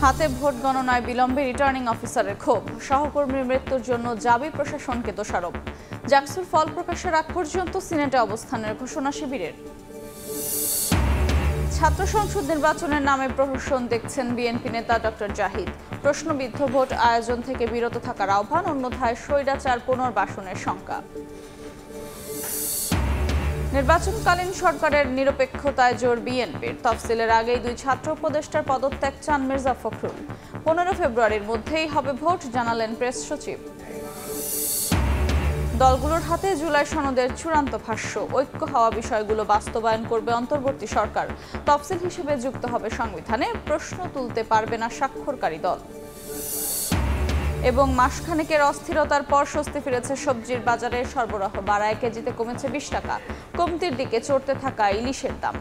হাতে ভোট গণনায় বিলম্বে রিটার্নিং অফিসারের ক্ষোভ, সহকর্মীর মৃত্যুর জন্য জাবি প্রশাসনকে দোষারোপ। জাকসুর ফল প্রকাশের আগ পর্যন্ত সিনেটে অবস্থানের ঘোষণা শিবিরের। ছাত্র সংসদ নির্বাচনের নামে প্রহসন দেখছেন বিএনপি নেতা ডক্টর জাহিদ। প্রশ্নবিদ্ধ ভোট আয়োজন থেকে বিরত থাকার আহ্বান, অন্যথায় স্বৈরাচার পুনর্বাসনের শঙ্কা। নির্বাচনকালীন সরকারের নিরপেক্ষতায় জোর বিএনপির। তফসিলের আগেই দুই ছাত্র উপদেষ্টার পদত্যাগ চান মির্জা ফখরুল। 15 ফেব্রুয়ারির মধ্যেই হবে ভোট, জানালেন প্রেস সচিব। দলগুলোর হাতে জুলাই সনদের চূড়ান্ত ভাষ্য, ঐক্য হওয়া বিষয়গুলো বাস্তবায়ন করবে অন্তর্বর্তী সরকার। তফসিল হিসেবে যুক্ত হবে সংবিধানে, প্রশ্ন তুলতে পারবে না স্বাক্ষরকারী দল। এবং মাসখানেকের অস্থিরতার পর স্বস্তি ফিরেছে সবজির বাজারে। সরবরাহ বাড়ায় কেজিতে কমেছে 20 টাকা। কমতির দিকে চড়তে থাকা ইলিশের দাম।